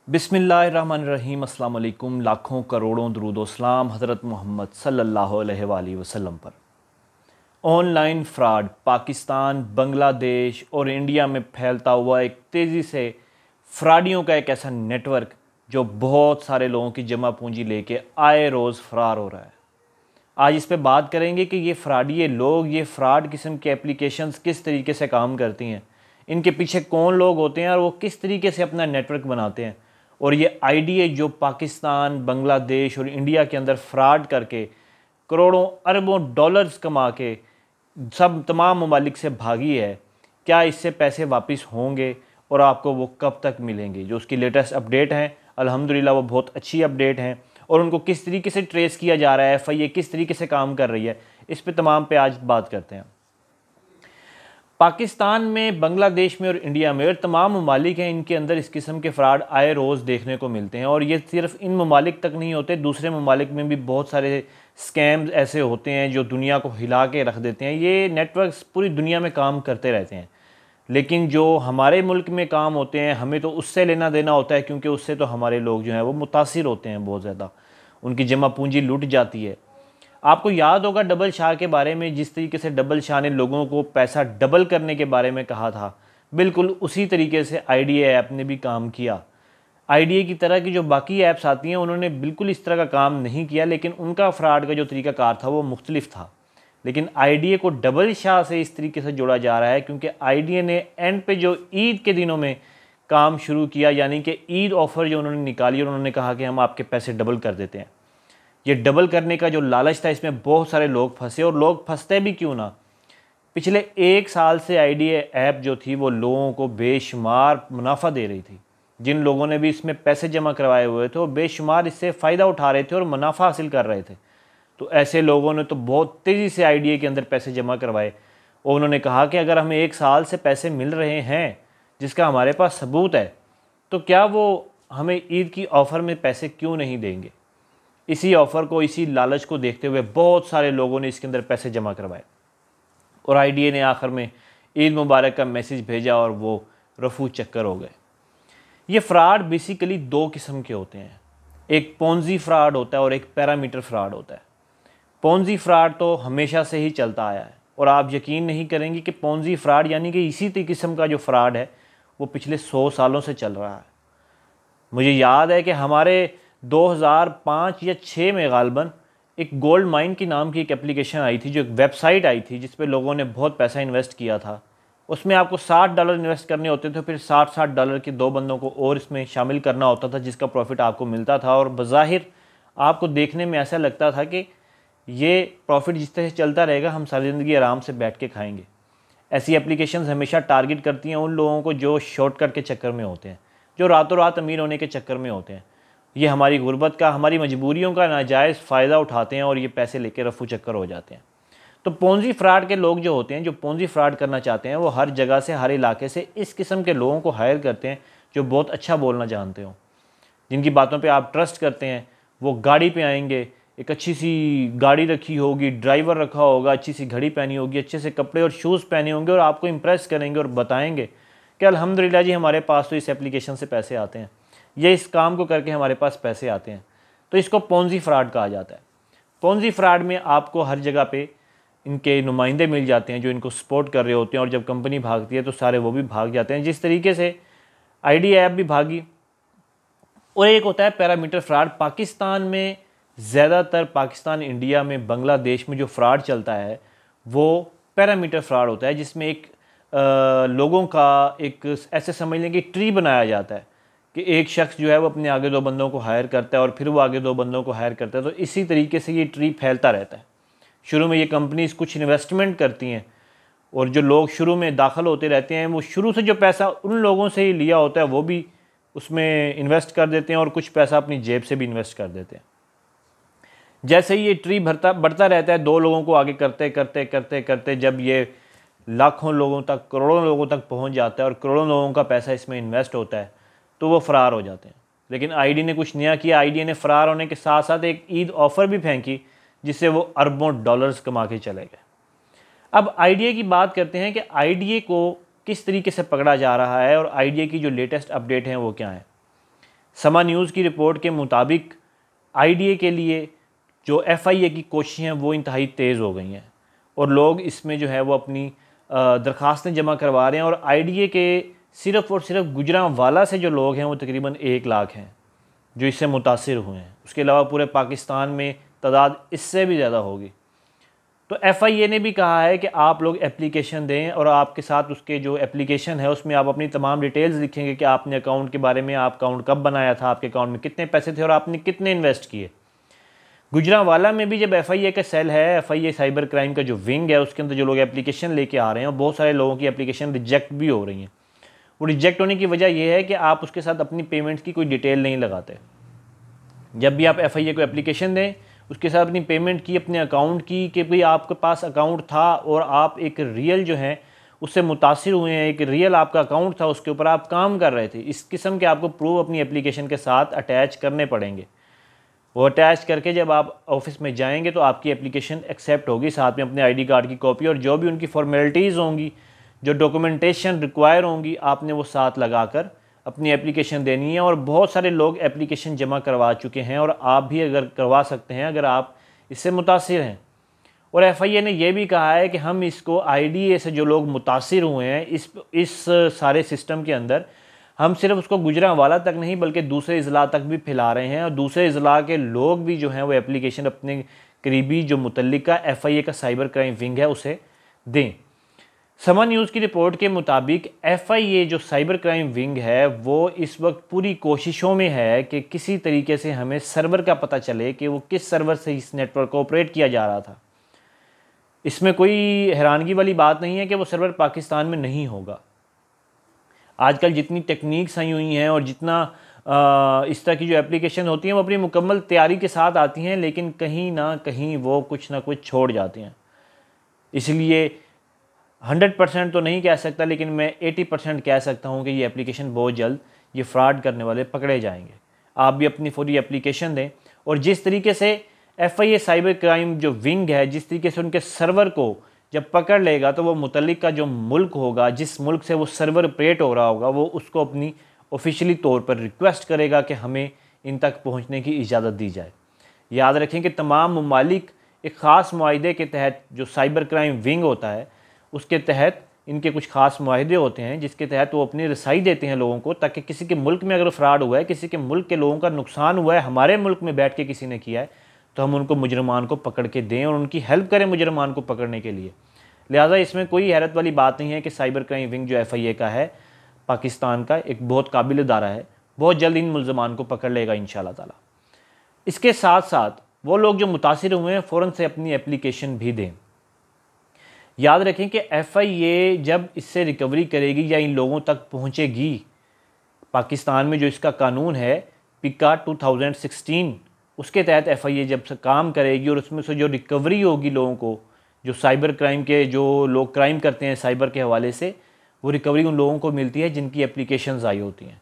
बिस्मिल्लाहिर्रहमानिर्रहीम। अस्सलाम वालेकुम। लाखों करोड़ों दरूद सलाम हज़रत मोहम्मद सल्लल्लाहु अलैहि वसल्लम पर। ऑनलाइन फ्रॉड पाकिस्तान, बांग्लादेश और इंडिया में फैलता हुआ एक तेज़ी से फ्रॉडियों का एक ऐसा नेटवर्क जो बहुत सारे लोगों की जमा पूंजी लेके आए रोज़ फ़रार हो रहा है। आज इस पे बात करेंगे कि ये फ्रॉडिये लोग, ये फ्रॉड किस्म के एप्लीकेशंस किस तरीके से काम करती हैं, इनके पीछे कौन लोग होते हैं और वो किस तरीके से अपना नेटवर्क बनाते हैं, और ये आईडीए जो पाकिस्तान, बांग्लादेश और इंडिया के अंदर फ्रॉड करके करोड़ों अरबों डॉलर्स कमा के सब तमाम ममालिक से भागी है, क्या इससे पैसे वापस होंगे और आपको वो कब तक मिलेंगे। जो उसकी लेटेस्ट अपडेट हैं, अल्हम्दुलिल्लाह वो बहुत अच्छी अपडेट हैं, और उनको किस तरीके से ट्रेस किया जा रहा है, एफआईए किस तरीके से काम कर रही है, इस पे तमाम पे आज बात करते हैं। पाकिस्तान में, बांग्लादेश में और इंडिया में और तमाम ममालिक हैं, इनके अंदर इस किस्म के फ़्रॉड आए रोज़ देखने को मिलते हैं। और ये सिर्फ इन ममालिक तक नहीं होते, दूसरे ममालिक में भी बहुत सारे स्कैम्स ऐसे होते हैं जो दुनिया को हिला के रख देते हैं। ये नेटवर्क्स पूरी दुनिया में काम करते रहते हैं, लेकिन जो हमारे मुल्क में काम होते हैं हमें तो उससे लेना देना होता है, क्योंकि उससे तो हमारे लोग जो हैं वो मुतासिर होते हैं बहुत ज़्यादा, उनकी जमा पूंजी लुट जाती है। आपको याद होगा डबल शाह के बारे में, जिस तरीके से डबल शाह ने लोगों को पैसा डबल करने के बारे में कहा था, बिल्कुल उसी तरीके से आईडीए ऐप ने भी काम किया। आईडीए की तरह की जो बाकी ऐप्स आती हैं उन्होंने बिल्कुल इस तरह का काम नहीं किया, लेकिन उनका फ्रॉड का जो तरीकाकार था वो मुख्तलिफ था। लेकिन आईडीए को डबल शाह से इस तरीके से जोड़ा जा रहा है क्योंकि आईडीए ने एंड पे जो ईद के दिनों में काम शुरू किया, यानी कि ईद ऑफ़र जो उन्होंने निकाली और उन्होंने कहा कि हम आपके पैसे डबल कर देते हैं। ये डबल करने का जो लालच था, इसमें बहुत सारे लोग फंसे, और लोग फंसते भी क्यों ना। पिछले 1 साल से आईडीए ऐप जो थी वो लोगों को बेशुमार मुनाफा दे रही थी। जिन लोगों ने भी इसमें पैसे जमा करवाए हुए थे वो बेशुमार इससे फ़ायदा उठा रहे थे और मुनाफा हासिल कर रहे थे। तो ऐसे लोगों ने तो बहुत तेज़ी से आईडीए के अंदर पैसे जमा करवाए, और उन्होंने कहा कि अगर हमें 1 साल से पैसे मिल रहे हैं जिसका हमारे पास सबूत है, तो क्या वो हमें ईद की ऑफ़र में पैसे क्यों नहीं देंगे। इसी ऑफ़र को, इसी लालच को देखते हुए बहुत सारे लोगों ने इसके अंदर पैसे जमा करवाए, और आईडीए ने आखिर में ईद मुबारक का मैसेज भेजा और वो रफू चक्कर हो गए। ये फ़्रॉड बेसिकली 2 किस्म के होते हैं, एक पोंजी फ्रॉड होता है और एक पैरामीटर फ्रॉड होता है। पोंजी फ्रॉड तो हमेशा से ही चलता आया है, और आप यकीन नहीं करेंगे कि पोंजी फ्रॉड यानी कि इसी किस्म का जो फ्रॉड है वो पिछले 100 सालों से चल रहा है। मुझे याद है कि हमारे 2005 या 6 में गालबन एक गोल्ड माइन की नाम की एक एप्लीकेशन आई थी, जो एक वेबसाइट आई थी जिस पे लोगों ने बहुत पैसा इन्वेस्ट किया था। उसमें आपको $60 इन्वेस्ट करने होते थे, फिर $60 के 2 बंदों को और इसमें शामिल करना होता था, जिसका प्रॉफिट आपको मिलता था। और बज़ाहिर आपको देखने में ऐसा लगता था कि ये प्रॉफिट जिस तरह से चलता रहेगा हम सारी ज़िंदगी आराम से बैठ के खाएंगे। ऐसी एप्लीकेशंस हमेशा टारगेट करती हैं उन लोगों को जो शॉर्टकट के चक्कर में होते हैं, जो रातों रात अमीर होने के चक्कर में होते हैं। ये हमारी गुर्बत का, हमारी मजबूरियों का नाजायज़ फ़ायदा उठाते हैं और ये पैसे लेके रफू चक्कर हो जाते हैं। तो पोंजी फ्रॉड के लोग जो होते हैं, जो पोंजी फ्रॉड करना चाहते हैं, वो हर जगह से, हर इलाके से इस किस्म के लोगों को हायर करते हैं जो बहुत अच्छा बोलना जानते हो, जिनकी बातों पे आप ट्रस्ट करते हैं। वो गाड़ी पे आएंगे, एक अच्छी सी गाड़ी रखी होगी, ड्राइवर रखा होगा, अच्छी सी घड़ी पहनी होगी, अच्छे से कपड़े और शूज़ पहने होंगे, और आपको इम्प्रेस करेंगे और बताएंगे कि अल्हम्दुलिल्लाह जी हमारे पास तो इस एप्लीकेशन से पैसे आते हैं, ये इस काम को करके हमारे पास पैसे आते हैं। तो इसको पोंजी फ्रॉड कहा जाता है। पोंजी फ्रॉड में आपको हर जगह पे इनके नुमाइंदे मिल जाते हैं जो इनको सपोर्ट कर रहे होते हैं, और जब कंपनी भागती है तो सारे वो भी भाग जाते हैं, जिस तरीके से आईडीए ऐप भी भागी। और एक होता है पैरामीटर फ्रॉड। पाकिस्तान में ज़्यादातर, पाकिस्तान, इंडिया में, बांग्लादेश में जो फ्रॉड चलता है वो पैरामीटर फ्रॉड होता है, जिसमें एक लोगों का एक ऐसे समझ लें कि ट्री बनाया जाता है कि एक शख्स जो है वो अपने आगे 2 बंदों को हायर करता है और फिर वो आगे 2 बंदों को हायर करता है। तो इसी तरीके से ये ट्री फैलता रहता है। शुरू में ये कंपनीज कुछ इन्वेस्टमेंट करती हैं, और जो लोग शुरू में दाखिल होते रहते हैं वो शुरू से जो पैसा उन लोगों से ही लिया होता है वो भी उसमें इन्वेस्ट कर देते हैं, और कुछ पैसा अपनी जेब से भी इन्वेस्ट कर देते हैं। जैसे ही ये ट्री बढ़ता रहता है, 2 लोगों को आगे करते करते करते करते जब ये लाखों लोगों तक, करोड़ों लोगों तक पहुंच जाता है और करोड़ों लोगों का पैसा इसमें इन्वेस्ट होता है, तो वो फ़रार हो जाते हैं। लेकिन आईडी ने कुछ नया किया। आईडी ने फ़रार होने के साथ साथ एक ईद ऑफ़र भी फेंकी, जिससे वो अरबों डॉलर्स कमा के चले गए। अब आईडीए की बात करते हैं कि आईडीए को किस तरीके से पकड़ा जा रहा है और आईडीए की जो लेटेस्ट अपडेट हैं वो क्या है। समा न्यूज़ की रिपोर्ट के मुताबिक IDA के लिए जो FIA की कोशिशें हैं वो इंतहाई तेज़ हो गई हैं और लोग इसमें जो है वो अपनी दरख्वास्तें जमा करवा रहे हैं। और IDA के सिर्फ़ और सिर्फ गुजरांवाला से जो लोग हैं वो तकरीबन 1 लाख हैं जो इससे मुतासिर हुए हैं। उसके अलावा पूरे पाकिस्तान में तादाद इससे भी ज़्यादा होगी। तो FIA ने भी कहा है कि आप लोग एप्लीकेशन दें और आपके साथ उसके जो एप्लीकेशन है उसमें आप अपनी तमाम डिटेल्स लिखेंगे कि आपने अकाउंट के बारे में, आप अकाउंट कब बनाया था, आपके अकाउंट में कितने पैसे थे और आपने कितने इन्वेस्ट किए। गुजरांवाला में भी जब FIA का सेल है, FIA साइबर क्राइम का जो विंग है, उसके अंदर जो लोग एप्लीकेशन लेके आ रहे हैं और बहुत सारे लोगों की एप्लीकेशन रिजेक्ट भी हो रही हैं। वो रिजेक्ट होने की वजह यह है कि आप उसके साथ अपनी पेमेंट्स की कोई डिटेल नहीं लगाते। जब भी आप FIA को एप्लीकेशन दें उसके साथ अपनी पेमेंट की, अपने अकाउंट की, कि भाई आपके पास अकाउंट था और आप एक रियल जो है उससे मुतासिर हुए हैं, एक रियल आपका अकाउंट था, उसके ऊपर आप काम कर रहे थे। इस किस्म के आपको प्रूफ अपनी एप्लीकेशन के साथ अटैच करने पड़ेंगे। वो अटैच करके जब आप ऑफिस में जाएंगे तो आपकी एप्लीकेशन एक्सेप्ट होगी, साथ में अपने ID कार्ड की कॉपी और जो भी उनकी फॉर्मेलिटीज़ होंगी, जो डॉक्यूमेंटेशन रिक्वायर होंगी, आपने वो साथ लगाकर अपनी एप्लीकेशन देनी है। और बहुत सारे लोग एप्लीकेशन जमा करवा चुके हैं और आप भी अगर करवा सकते हैं अगर आप इससे मुतासिर हैं। और FIA ने यह भी कहा है कि हम इसको IDA से जो लोग मुतासिर हुए हैं इस सारे सिस्टम के अंदर, हम सिर्फ उसको गुजरांवाला तक नहीं बल्कि दूसरे अज़ला तक भी फैला रहे हैं और दूसरे अज़ला के लोग भी जो हैं वो एप्लीकेशन अपने करीबी जो मुतल्लिका FIA का साइबर क्राइम विंग है उसे दें। समा न्यूज़ की रिपोर्ट के मुताबिक FIA जो साइबर क्राइम विंग है वो इस वक्त पूरी कोशिशों में है कि किसी तरीके से हमें सर्वर का पता चले कि वो किस सर्वर से इस नेटवर्क को ऑपरेट किया जा रहा था। इसमें कोई हैरानगी वाली बात नहीं है कि वो सर्वर पाकिस्तान में नहीं होगा। आजकल जितनी टेक्निक्स आई हुई हैं और जितना इस तरह की जो एप्लीकेशन होती हैं वो अपनी मुकम्मल तैयारी के साथ आती हैं, लेकिन कहीं ना कहीं वो कुछ ना कुछ छोड़ जाती हैं। इसलिए 100% तो नहीं कह सकता, लेकिन मैं 80% कह सकता हूँ कि ये एप्लीकेशन बहुत जल्द ये फ्रॉड करने वाले पकड़े जाएंगे। आप भी अपनी पूरी एप्लीकेशन दें और जिस तरीके से FIA साइबर क्राइम जो विंग है, जिस तरीके से उनके सर्वर को जब पकड़ लेगा तो वो मुतल्लिक का जो मुल्क होगा, जिस मुल्क से वो सर्वर ऑपरेट हो रहा होगा, वो उसको अपनी ऑफिशियली तौर पर रिक्वेस्ट करेगा कि हमें इन तक पहुँचने की इजाज़त दी जाए। याद रखें कि तमाम ममालिक एक ख़ास मुआहदे के तहत, जो साइबर क्राइम विंग होता है उसके तहत इनके कुछ ख़ास मुआहदे होते हैं जिसके तहत वो अपनी रसाई देते हैं लोगों को, ताकि किसी के मुल्क में अगर फ्रॉड हुआ है, किसी के मुल्क के लोगों का नुकसान हुआ है, हमारे मुल्क में बैठ के किसी ने किया है, तो हम उनको मुजरमान को पकड़ के दें और उनकी हेल्प करें मुजरमान को पकड़ने के लिए। लिहाजा इसमें कोई हैरत वाली बात नहीं है कि साइबर क्राइम विंग जो FIA का है पाकिस्तान का एक बहुत काबिल इदारा है, बहुत जल्द इन मुलजमान को पकड़ लेगा इंशाअल्लाह ताला। इसके साथ साथ वो लोग जो मुतासिर हुए हैं फ़ौरन से अपनी एप्लीकेशन भी दें। याद रखें कि FIA जब इससे रिकवरी करेगी या इन लोगों तक पहुंचेगी, पाकिस्तान में जो इसका कानून है पिका 2016, उसके तहत FIA जब से काम करेगी और उसमें से जो रिकवरी होगी लोगों को, जो साइबर क्राइम के जो लोग क्राइम करते हैं साइबर के हवाले से, वो रिकवरी उन लोगों को मिलती है जिनकी एप्लीकेशंस आई होती हैं।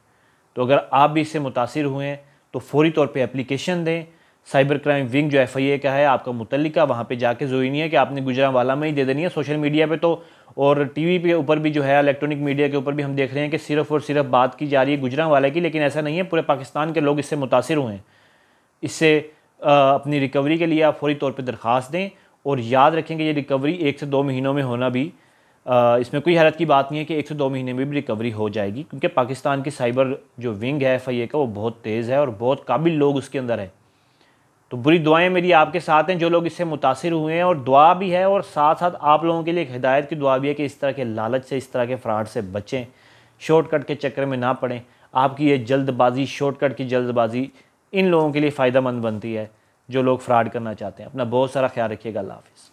तो अगर आप भी इससे मुतासिर हुए हैं तो फौरी तौर पे एप्लीकेशन दें। साइबर क्राइम विंग जो FIA का है आपका मुतल्लिका, वहाँ पे जाके ज़रूरी नहीं है कि आपने गुजरांवाला में ही दे देनी है। सोशल मीडिया पे तो और TV के ऊपर भी जो है, इलेक्ट्रॉनिक मीडिया के ऊपर भी हम देख रहे हैं कि सिर्फ़ और सिर्फ बात की जा रही है गुजरांवाला की, लेकिन ऐसा नहीं है। पूरे पाकिस्तान के लोग इससे मुतासिर हुए हैं। इससे अपनी रिकवरी के लिए आप फौरी तौर पर दरख्वास्त दें और याद रखें कि ये रिकवरी 1 से 2 महीनों में होना भी इसमें कोई हैरत की बात नहीं है कि 1 से 2 महीने में भी रिकवरी हो जाएगी, क्योंकि पाकिस्तान की साइबर जो विंग है FIA का वो बहुत तेज़ है और बहुत काबिल लोग उसके अंदर हैं। तो बुरी दुआएं मेरी आपके साथ हैं जो लोग इससे मुतासिर हुए हैं, और दुआ भी है और साथ साथ आप लोगों के लिए एक हिदायत की दुआ भी है कि इस तरह के लालच से, इस तरह के फ्रॉड से बचें, शॉर्टकट के चक्कर में ना पड़ें। आपकी ये जल्दबाजी, शॉर्टकट की जल्दबाजी इन लोगों के लिए फ़ायदेमंद बनती है जो लोग फ्रॉड करना चाहते हैं। अपना बहुत सारा ख्याल रखिएगा। अल्लाह हाफ़िज़।